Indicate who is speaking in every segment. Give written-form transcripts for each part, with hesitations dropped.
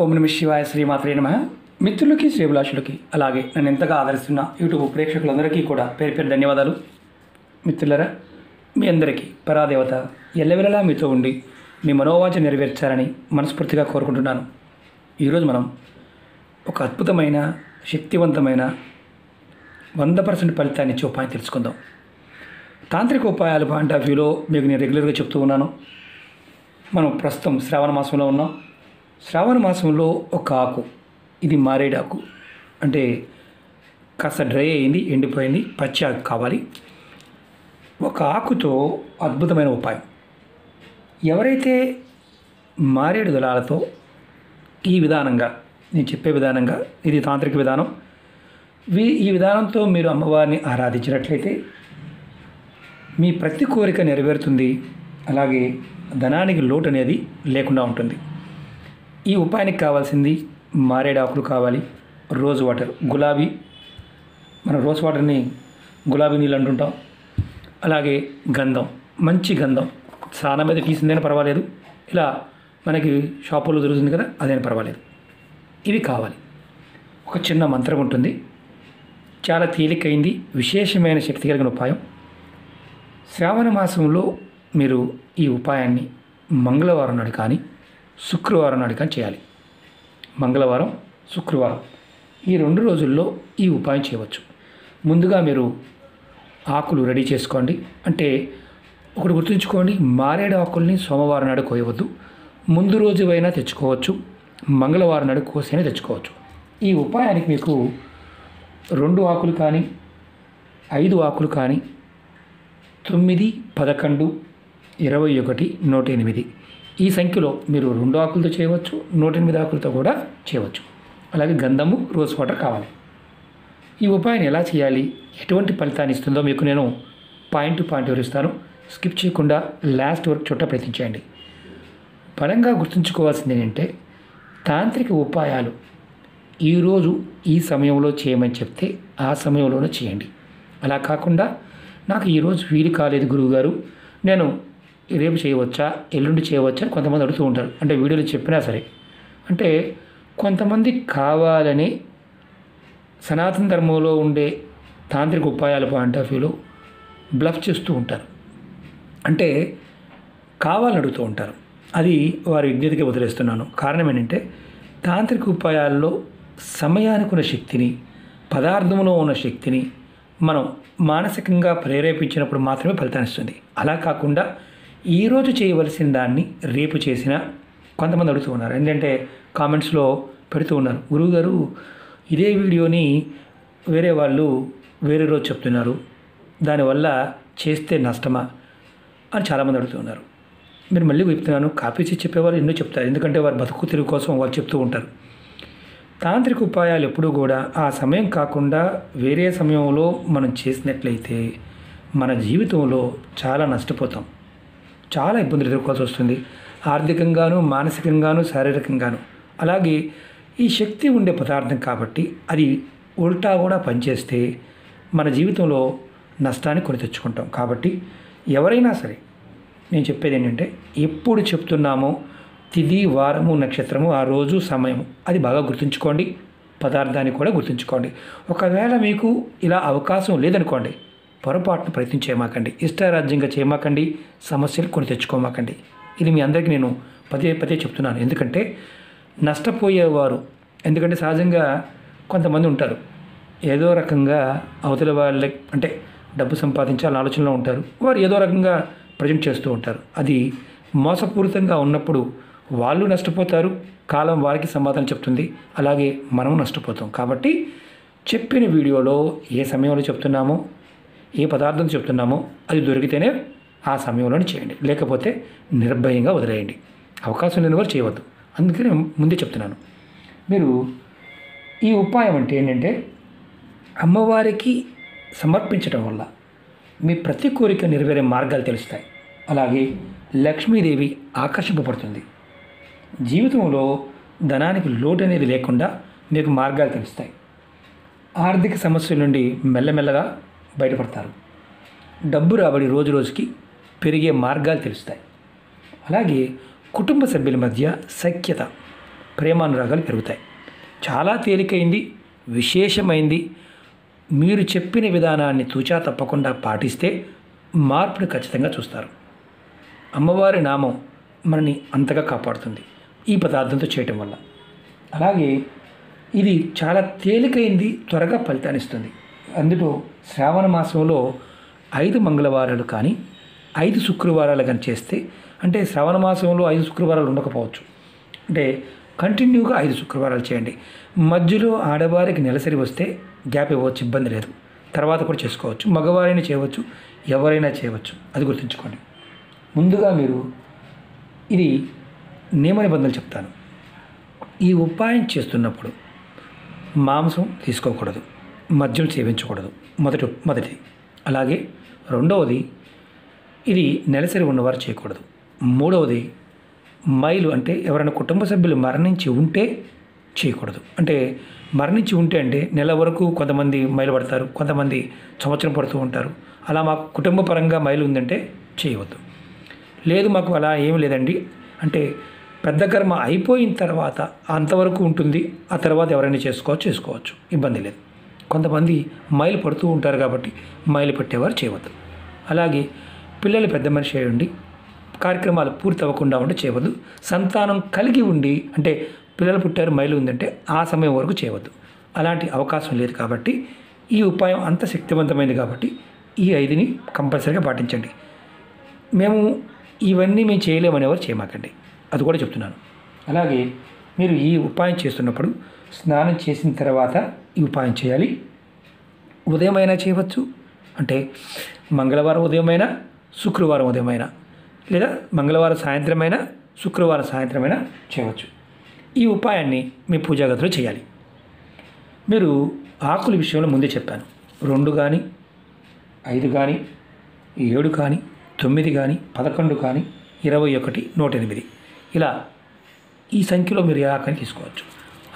Speaker 1: ఓం నమః శివాయ శ్రీమాత్రే నమః. మిత్రులకి శ్రీభిలాషులకి అలాగే నన్ను ఎంతగా ఆదరిస్తున్న యూట్యూబ్ ప్రేక్షకులందరికీ కూడా పేరు పేరు ధన్యవాదాలు. మిత్రులరా, మీ అందరికీ పరాదేవత ఎల్లవెల్లలా మీతో ఉండి మీ మనోవాంఛ నెరవేర్చాలని మనస్ఫూర్తిగా కోరుకుంటున్నాను. ఈరోజు మనం ఒక అద్భుతమైన శక్తివంతమైన 100% ఫలితాన్ని ఇచ్చే ఉపాయం తెలుసుకుందాం. తాంత్రిక ఉపాయాలు పాయింట్ ఆఫ్ వ్యూలో మీకు నేను రెగ్యులర్గా చెప్తూ ఉన్నాను. మనం ప్రస్తుతం శ్రావణ మాసంలో ఉన్నాం. శ్రావణ మాసంలో ఒక ఆకు, ఇది మారేడు ఆకు, అంటే కాస్త డ్రై అయింది, ఎండిపోయింది, పచ్చి ఆకు కావాలి. ఒక ఆకుతో అద్భుతమైన ఉపాయం. ఎవరైతే మారేడు దళాలతో ఈ విధానంగా, నేను చెప్పే విధానంగా, ఇది తాంత్రిక విధానం, ఈ విధానంతో మీరు అమ్మవారిని ఆరాధించినట్లయితే మీ ప్రతి కోరిక నెరవేరుతుంది. అలాగే ధనానికి లోటు అనేది లేకుండా ఉంటుంది. ఈ ఉపాయానికి కావాల్సింది మారేడు ఆకులు కావాలి, రోజ్ వాటర్, గులాబీ, మన రోజ్ వాటర్ని గులాబీ నీళ్ళు అంటుంటాం. అలాగే గంధం, మంచి గంధం, స్నానం మీద తీసిందైనా పర్వాలేదు, ఇలా మనకి షాపుల్లో దొరుకుతుంది కదా, అదైనా పర్వాలేదు. ఇవి కావాలి. ఒక చిన్న మంత్రం ఉంటుంది, చాలా తేలికైంది, విశేషమైన శక్తి కలిగిన ఉపాయం. శ్రావణ మాసంలో మీరు ఈ ఉపాయాన్ని మంగళవారం నాడు కానీ శుక్రవారం నాడు కానీ చేయాలి. మంగళవారం, శుక్రవారం ఈ 2 రోజుల్లో ఈ ఉపాయం చేయవచ్చు. ముందుగా మీరు ఆకులు రెడీ చేసుకోండి. అంటే ఒకటి గుర్తుంచుకోండి, మారేడు ఆకుల్ని సోమవారం నాడు కోయవద్దు. ముందు రోజు అయినా తెచ్చుకోవచ్చు, మంగళవారం నాడు కోసైనా తెచ్చుకోవచ్చు. ఈ ఉపాయానికి మీకు 2 ఆకులు కానీ 5 ఆకులు కానీ 9, 11, 21, 108 ఈ సంఖ్యలో మీరు 2 ఆకులతో చేయవచ్చు, 108 ఆకులతో కూడా చేయవచ్చు. అలాగే గంధము, రోజ్ వాటర్ కావాలి. ఈ ఉపాయాన్ని ఎలా చేయాలి, ఎటువంటి ఫలితాన్ని ఇస్తుందో మీకు నేను పాయింట్ టు పాయింట్ వివరిస్తాను. స్కిప్ చేయకుండా లాస్ట్ వరకు చూడ ప్రయత్నించండి. బలంగా గుర్తుంచుకోవాల్సింది ఏంటంటే, తాంత్రిక ఉపాయాలు ఈరోజు ఈ సమయంలో చేయమని చెప్తే ఆ సమయంలోనే చేయండి. అలా కాకుండా నాకు ఈరోజు వీలు కాలేదు గురువుగారు, నేను రేపు చేయవచ్చా, ఎల్లుండి చేయవచ్చా అని కొంతమంది అడుగుతూ ఉంటారు. అంటే వీడియోలో చెప్పినా సరే, అంటే కొంతమంది కావాలని సనాతన ధర్మంలో ఉండే తాంత్రిక ఉపాయాల పాయింట్ ఆఫ్ వ్యూలో బ్లఫ్ చేస్తూ ఉంటారు. అంటే కావాలని అడుగుతూ ఉంటారు. అది వారి విజ్ఞతకి వదిలేస్తున్నాను. కారణం ఏంటంటే, తాంత్రిక ఉపాయాల్లో సమయానికి ఉన్న శక్తిని, పదార్థంలో ఉన్న శక్తిని మనం మానసికంగా ప్రేరేపించినప్పుడు మాత్రమే ఫలితాన్ని ఇస్తుంది. అలా కాకుండా ఈరోజు చేయవలసిన దాన్ని రేపు చేసినా కొంతమంది అడుగుతూ ఉన్నారు. ఏంటంటే కామెంట్స్లో పెడుతూ ఉన్నారు, గురువుగారు ఇదే వీడియోని వేరే వాళ్ళు వేరే రోజు చెప్తున్నారు, దానివల్ల చేస్తే నష్టమా అని చాలామంది అడుగుతూ ఉన్నారు. మీరు మళ్ళీ చెప్తున్నాను, కాపీ చేసి చెప్పేవాళ్ళు ఎన్నో చెప్తారు, ఎందుకంటే వారు బతుకు తిరుగు కోసం వాళ్ళు చెప్తూ ఉంటారు. తాంత్రిక ఉపాయాలు ఎప్పుడూ కూడా ఆ సమయం కాకుండా వేరే సమయంలో మనం చేసినట్లయితే మన జీవితంలో చాలా నష్టపోతాం, చాలా ఇబ్బందులు ఎదుర్కోవాల్సి వస్తుంది, ఆర్థికంగాను, మానసికంగాను, శారీరకంగాను. అలాగే ఈ శక్తి ఉండే పదార్థం కాబట్టి అది ఉల్టా కూడా పనిచేస్తే మన జీవితంలో నష్టాన్ని కొని తెచ్చుకుంటాం. కాబట్టి ఎవరైనా సరే, నేను చెప్పేది ఏంటంటే, ఎప్పుడు చెప్తున్నామో తిథి, వారము, నక్షత్రము, ఆ రోజు, సమయము అది బాగా గుర్తుంచుకోండి. పదార్థాన్ని కూడా గుర్తుంచుకోండి. ఒకవేళ మీకు ఇలా అవకాశం లేదనుకోండి, పొరపాటును ప్రయత్నం చేయమాకండి, ఇష్టారాజ్యంగా చేయమాకండి, సమస్యలు కొని తెచ్చుకోమాకండి. ఇది మీ అందరికీ నేను పదే పదే చెప్తున్నాను. ఎందుకంటే నష్టపోయేవారు, ఎందుకంటే సహజంగా కొంతమంది ఉంటారు, ఏదో రకంగా అవతల వాళ్ళ అంటే డబ్బు సంపాదించాలని ఆలోచనలో ఉంటారు, వారు ఏదో రకంగా ప్రజెంట్ చేస్తూ ఉంటారు. అది మోసపూరితంగా ఉన్నప్పుడు వాళ్ళు నష్టపోతారు, కాలం వారికి సమాధానం చెప్తుంది, అలాగే మనము నష్టపోతాం. కాబట్టి చెప్పిన వీడియోలో ఏ సమయంలో చెప్తున్నామో, ఏ పదార్థం చెప్తున్నామో అది దొరికితేనే ఆ సమయంలోనే చేయండి, లేకపోతే నిర్భయంగా వదిలేయండి. అవకాశం లేని వారు చేయవద్దు. అందుకని ముందే చెప్తున్నాను. మీరు ఈ ఉపాయం అంటే ఏంటంటే, అమ్మవారికి సమర్పించడం వల్ల మీ ప్రతి కోరిక నెరవేరే మార్గాలు తెలుస్తాయి. అలాగే లక్ష్మీదేవి ఆకర్షింపబడుతుంది. జీవితంలో ధనానికి లోటు అనేది లేకుండా మీకు మార్గాలు తెలుస్తాయి. ఆర్థిక సమస్యల నుండి మెల్లమెల్లగా బయటపడతారు. డబ్బు రాబడి రోజు రోజుకి పెరిగే మార్గాలు తెలుస్తాయి. అలాగే కుటుంబ సభ్యుల మధ్య సఖ్యత, ప్రేమానురాగాలు పెరుగుతాయి. చాలా తేలికైంది, విశేషమైంది. మీరు చెప్పిన విధానాన్ని తూచా తప్పకుండా పాటిస్తే మార్పుని ఖచ్చితంగా చూస్తారు. అమ్మవారి నామం మనని అంతగా కాపాడుతుంది ఈ పదార్థంతో చేయటం వల్ల. అలాగే ఇది చాలా తేలికైంది, త్వరగా ఫలితాన్ని ఇస్తుంది. అందులో శ్రావణ మాసంలో 5 మంగళవారాలు కానీ 5 శుక్రవారాలు కానీ చేస్తే, అంటే శ్రావణ మాసంలో 5 శుక్రవారాలు ఉండకపోవచ్చు, అంటే కంటిన్యూగా 5 శుక్రవారాలు చేయండి. మధ్యలో ఆడవారికి నెలసరి వస్తే గ్యాప్ ఇవ్వచ్చు, ఇబ్బంది లేదు, తర్వాత కూడా చేసుకోవచ్చు. మగవారైనా చేయవచ్చు, ఎవరైనా చేయవచ్చు, అది గుర్తుంచుకోండి. ముందుగా మీరు ఇది నియమ నిబంధనలు చెప్తాను. ఈ ఉపాయం చేస్తున్నప్పుడు మాంసం తీసుకోకూడదు, మద్యం సేవించకూడదు, మొదటిది. అలాగే రెండవది, ఇది నెలసరి ఉన్నవారు చేయకూడదు. మూడవది, మైలు అంటే ఎవరైనా కుటుంబ సభ్యులు మరణించి ఉంటే చేయకూడదు. అంటే మరణించి ఉంటే అంటే నెల వరకు కొంతమంది మైలు పడతారు, కొంతమంది సంవత్సరం పడుతూ ఉంటారు. అలా మాకు కుటుంబ పరంగా మైలు ఉందంటే చేయవద్దు. లేదు మాకు అలా ఏమి లేదండి అంటే పెద్ద కర్మ అయిపోయిన తర్వాత అంతవరకు ఉంటుంది, ఆ తర్వాత ఎవరైనా చేసుకోవచ్చు, ఇబ్బంది లేదు. కొంతమంది మైలు పడుతూ ఉంటారు కాబట్టి మైలు పెట్టేవారు చేయవద్దు. అలాగే పిల్లలు పెద్ద మనిషి అయ్యండి, కార్యక్రమాలు పూర్తి అవ్వకుండా ఉంటే చేయవద్దు. సంతానం కలిగి ఉండి అంటే పిల్లలు పుట్టారు మైలు ఉందంటే ఆ సమయం వరకు చేయవద్దు. అలాంటి అవకాశం లేదు కాబట్టి ఈ ఉపాయం అంత శక్తివంతమైనది కాబట్టి ఈ 5ని కంపల్సరీగా పాటించండి. ఇవన్నీ మేము చేయలేమని ఎవరు చేయమాకండి, అది కూడా చెప్తున్నాను. అలాగే మీరు ఈ ఉపాయం చేస్తున్నప్పుడు స్నానం చేసిన తర్వాత ఈ ఉపాయం చేయాలి. ఉదయమైనా చేయవచ్చు, అంటే మంగళవారం ఉదయమైనా, శుక్రవారం ఉదయమైనా, లేదా మంగళవారం సాయంత్రమైనా, శుక్రవారం సాయంత్రమైనా చేయవచ్చు. ఈ ఉపాయాన్ని మీ పూజా గదిలో చేయాలి. మీరు ఆకుల విషయంలో ముందే చెప్పాను. 2 కానీ 5 కానీ 7 కానీ 9 కానీ 11 కానీ 21, 108 ఇలా ఈ సంఖ్యలో మీరు ఏ ఆకుని తీసుకోవచ్చు.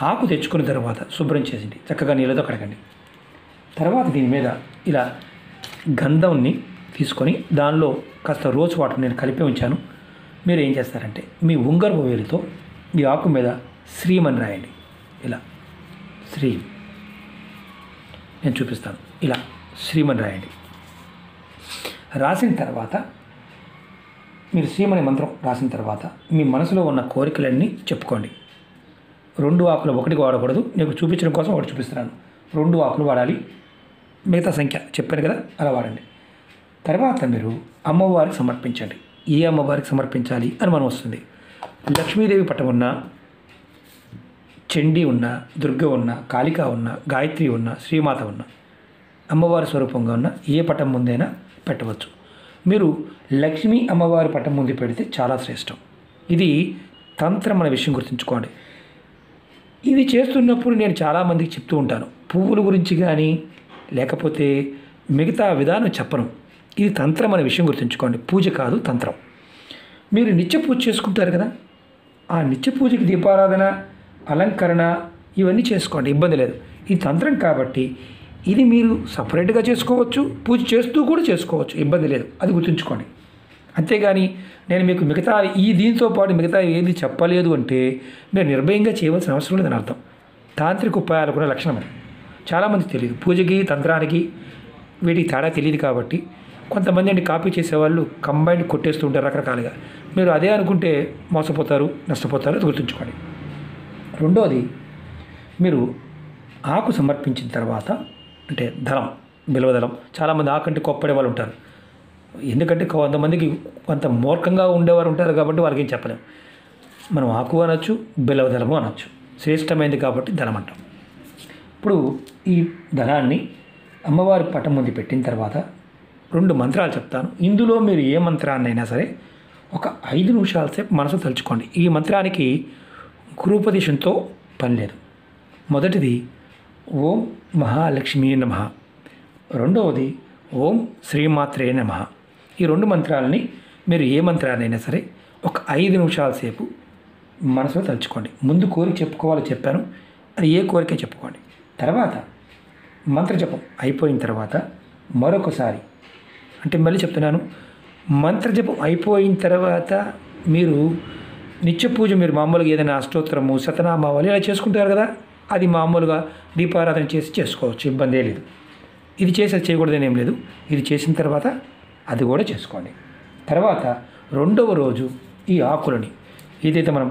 Speaker 1: ఆకు తెచ్చుకున్న తర్వాత శుభ్రం చేసింది చక్కగా నీళ్ళతో కడగండి. తర్వాత దీని మీద ఇలా గంధంని తీసుకొని దానిలో కాస్త రోజ్ వాటర్ నేను కలిపి ఉంచాను. మీరు ఏం చేస్తారంటే మీ ఉంగరపు వేలితో ఈ ఆకు మీద శ్రీమని రాయండి. ఇలా నేను చూపిస్తాను. ఇలా శ్రీమని రాయండి. రాసిన తర్వాత మీరు శ్రీమని మంత్రం రాసిన తర్వాత మీ మనసులో ఉన్న కోరికలన్నీ చెప్పుకోండి. 2 ఆకులు ఒకటికి వాడకూడదు, నేను చూపించడం కోసం ఒకటి చూపిస్తున్నాను. 2 ఆకులు వాడాలి, మిగతా సంఖ్య చెప్పాను కదా అలా వాడండి. తర్వాత మీరు అమ్మవారికి సమర్పించండి. ఏ అమ్మవారికి సమర్పించాలి అని మనం వస్తుంది. లక్ష్మీదేవి పటం ఉన్నా, చండీ ఉన్న, దుర్గ ఉన్న, కాళిక ఉన్న, గాయత్రి ఉన్న, శ్రీమాత ఉన్న, అమ్మవారి స్వరూపంగా ఉన్న ఏ పటం ముందైనా పెట్టవచ్చు. మీరు లక్ష్మీ అమ్మవారి పటం ముందు పెడితే చాలా శ్రేష్టం. ఇది తంత్రం అనే విషయం గుర్తుంచుకోండి. ఇది చేస్తున్నప్పుడు నేను చాలామందికి చెప్తూ ఉంటాను, పువ్వుల గురించి కానీ లేకపోతే మిగతా విధానం చెప్పను. ఇది తంత్రం అనే విషయం గుర్తుంచుకోండి, పూజ కాదు తంత్రం. మీరు నిత్య పూజ చేసుకుంటారు కదా, ఆ నిత్య పూజకి దీపారాధన, అలంకరణ ఇవన్నీ చేసుకోండి, ఇబ్బంది లేదు. ఇది తంత్రం కాబట్టి ఇది మీరు సపరేట్గా చేసుకోవచ్చు, పూజ చేస్తూ కూడా చేసుకోవచ్చు, ఇబ్బంది లేదు, అది గుర్తుంచుకోండి. అంతేగాని నేను మీకు మిగతా దీంతో పాటు మిగతా ఏది చెప్పలేదు అంటే మీరు నిర్భయంగా చేయవలసిన అవసరం లేదని అర్థం. తాంత్రిక ఉపాయాలు కూడా లక్షణం అది చాలామందికి తెలియదు. పూజకి తంత్రానికి వీటికి తేడా తెలియదు కాబట్టి కొంతమంది అండి కాపీ చేసేవాళ్ళు కంబైండ్ కొట్టేస్తూ ఉంటారు రకరకాలుగా. మీరు అదే అనుకుంటే మోసపోతారు, నష్టపోతారు, అది గుర్తుంచుకోండి. రెండోది, మీరు ఆకు సమర్పించిన తర్వాత అంటే దళం, బిల్వదళం, చాలామంది ఆకు అంటే కొప్పడే వాళ్ళు ఉంటారు. ఎందుకంటే కొంతమందికి కొంత మూర్ఖంగా ఉండేవారు ఉంటారు కాబట్టి వాళ్ళకి ఏం చెప్పలేము. మనం ఆకు అనొచ్చు, బిల్వదళము అనొచ్చు, శ్రేష్టమైనది కాబట్టి దళం అంటాం. ఇప్పుడు ఈ దళాన్ని అమ్మవారి పటం ముందు పెట్టిన తర్వాత 2 మంత్రాలు చెప్తాను. ఇందులో మీరు ఏ మంత్రాన్నైనా సరే ఒక 5 నిమిషాల సేపు మనసు తలుచుకోండి. ఈ మంత్రానికి గురూపదేశంతో పని లేదు. మొదటిది ఓం మహాలక్ష్మీ నమః, రెండవది ఓం శ్రీమాత్రే నమః. ఈ 2 మంత్రాలని మీరు ఏ మంత్రాన్నైనా సరే ఒక 5 నిమిషాల సేపు మనసులో తలుచుకోండి. ముందు కోరిక చెప్పుకోవాలో చెప్పాను, అది ఏ కోరిక చెప్పుకోండి. తర్వాత మంత్రజపం అయిపోయిన తర్వాత మరొకసారి, అంటే మళ్ళీ చెప్తున్నాను, మంత్రజపం అయిపోయిన తర్వాత మీరు నిత్య పూజ మీరు మామూలుగా ఏదైనా అష్టోత్తరము శతనామావళి ఇలా చేసుకుంటారు కదా, అది మామూలుగా దీపారాధన చేసి చేసుకోవచ్చు, ఇబ్బంది లేదు. ఇది చేసి చేయకూడదని ఏం లేదు. ఇది చేసిన తర్వాత అది కూడా చేసుకోండి. తర్వాత రెండవ రోజు ఈ ఆకులని ఏదైతే మనం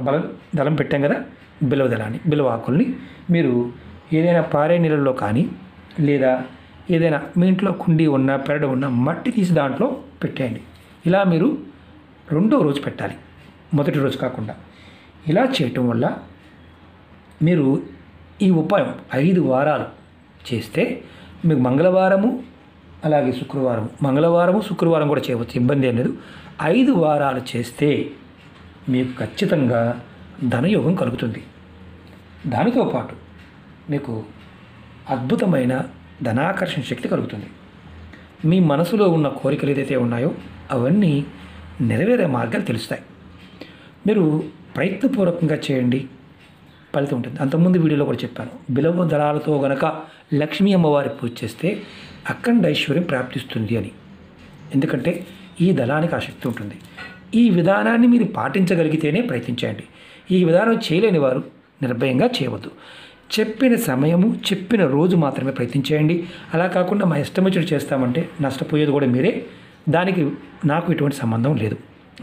Speaker 1: దళం పెట్టాం కదా, బిల్వ ఆకుల్ని మీరు ఏదైనా పారే నీళ్ళల్లో కానీ లేదా ఏదైనా మీ ఇంట్లో కుండీ ఉన్న పెరడు ఉన్న మట్టి తీసి దాంట్లో పెట్టేయండి. ఇలా మీరు రెండవ రోజు పెట్టాలి, మొదటి రోజు కాకుండా. ఇలా చేయటం వల్ల మీరు ఈ ఉపాయం 5 వారాలు చేస్తే మీకు మంగళవారము అలాగే మంగళవారము శుక్రవారం కూడా చేయవచ్చు, ఇబ్బంది ఏం లేదు. 5 వారాలు చేస్తే మీకు ఖచ్చితంగా ధనయోగం కలుగుతుంది. దానితో పాటు మీకు అద్భుతమైన ధనాకర్షణ శక్తి కలుగుతుంది. మీ మనసులో ఉన్న కోరికలు ఏదైతే ఉన్నాయో అవన్నీ నెరవేరే మార్గాలు తెలుస్తాయి. మీరు ప్రయత్నపూర్వకంగా చేయండి, ఫలితం ఉంటుంది. అంతకుముందు వీడియోలో కూడా చెప్పాను, బిలవ దళాలతో గనక లక్ష్మీ అమ్మవారి పూజ చేస్తే అఖండ ఐశ్వర్యం ప్రాప్తిస్తుంది అని. ఎందుకంటే ఈ దళానికి ఆ శక్తి ఉంటుంది. ఈ విధానాన్ని మీరు పాటించగలిగితేనే ప్రయత్నించండి. ఈ విధానం చేయలేని వారు నిర్భయంగా చేయవద్దు. చెప్పిన సమయము చెప్పిన రోజు మాత్రమే ప్రయత్నించేయండి. అలా కాకుండా మా ఇష్టం వచ్చినట్టు చేస్తామంటే నష్టపోయేది కూడా మీరే. దానికి నాకు ఎటువంటి సంబంధం లేదు,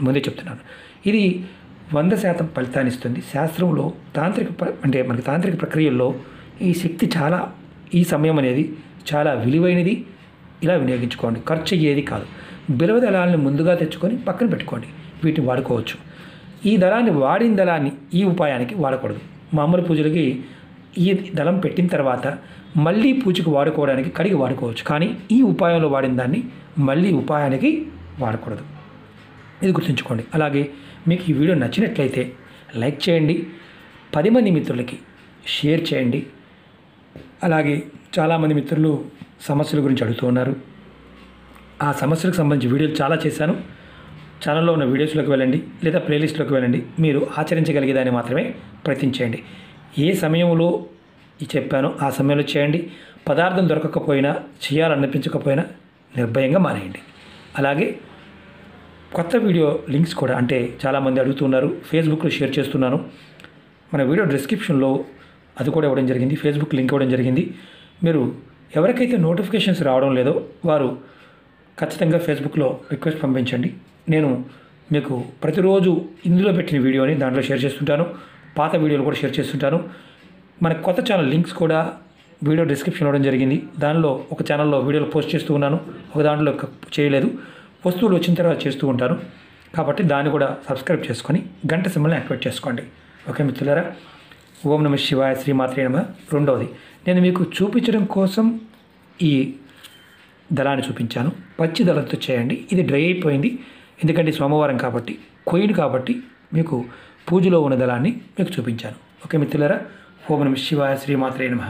Speaker 1: ముందే చెప్తున్నాను. ఇది 100% ఫలితాన్ని ఇస్తుంది. శాస్త్రంలో మనకి తాంత్రిక ప్రక్రియల్లో ఈ శక్తి చాలా, ఈ సమయం అనేది చాలా విలువైనది. ఇలా వినియోగించుకోండి, ఖర్చు అయ్యేది కాదు. బిలవ దళాలను ముందుగా తెచ్చుకొని పక్కన పెట్టుకోండి, వీటిని వాడుకోవచ్చు. ఈ దళాన్ని వాడిన దళాన్ని ఈ ఉపాయానికి వాడకూడదు. మామూలు పూజలకి ఈ దళం పెట్టిన తర్వాత మళ్ళీ పూజకు వాడుకోవడానికి కడిగి వాడుకోవచ్చు, కానీ ఈ ఉపాయంలో వాడిన దాన్ని మళ్ళీ ఉపాయానికి వాడకూడదు. ఇది గుర్తుంచుకోండి. అలాగే మీకు ఈ వీడియో నచ్చినట్లయితే లైక్ చేయండి, 10 మంది మిత్రులకి షేర్ చేయండి. అలాగే చాలామంది మిత్రులు సమస్యల గురించి అడుగుతూ ఉన్నారు. ఆ సమస్యలకు సంబంధించి వీడియోలు చాలా చేశాను. ఛానల్లో ఉన్న వీడియోస్లోకి వెళ్ళండి లేదా ప్లేలిస్ట్లోకి వెళ్ళండి. మీరు ఆచరించగలిగేదాన్ని మాత్రమే ప్రయత్నించేయండి. ఏ సమయంలో చెప్పానో ఆ సమయంలో చేయండి. పదార్థం దొరకకపోయినా, చేయాలనిపించకపోయినా నిర్భయంగా మానేయండి. అలాగే కొత్త వీడియో లింక్స్ కూడా, అంటే చాలామంది అడుగుతున్నారు, ఫేస్బుక్లో షేర్ చేస్తున్నాను. మన వీడియో డిస్క్రిప్షన్లో అది కూడా ఇవ్వడం జరిగింది, ఫేస్బుక్ లింక్ ఇవ్వడం జరిగింది. మీరు ఎవరికైతే నోటిఫికేషన్స్ రావడం లేదో వారు ఖచ్చితంగా ఫేస్బుక్లో రిక్వెస్ట్ పంపించండి. నేను మీకు ప్రతిరోజు ఇందులో పెట్టిన వీడియోని దాంట్లో షేర్ చేస్తుంటాను, పాత వీడియోలు కూడా షేర్ చేస్తుంటాను. మన కొత్త ఛానల్ లింక్స్ కూడా వీడియో డిస్క్రిప్షన్ ఇవ్వడం జరిగింది. దానిలో ఒక ఛానల్లో వీడియోలు పోస్ట్ చేస్తూ ఉన్నాను, ఒక దాంట్లో చేయలేదు. వస్తువులు వచ్చిన తర్వాత చేస్తూ ఉంటాను, కాబట్టి దాన్ని కూడా సబ్స్క్రైబ్ చేసుకొని గంట సింబల్ని యాక్టివేట్ చేసుకోండి. ఓకే మిత్రులారా, ఓం నమః శివాయ, శ్రీమాత్రే నమః. రెండవది, నేను మీకు చూపించడం కోసం ఈ దళాన్ని చూపించాను. పచ్చి దళంతో చేయండి. ఇది డ్రై అయిపోయింది, ఎందుకంటే సోమవారం కాబట్టి, కొయ్యను కాబట్టి మీకు పూజలో ఉన్న దళాన్ని మీకు చూపించాను. ఓకే మిత్రులారా, ఓం నమః శివాయ, శ్రీమాత్రే నమః.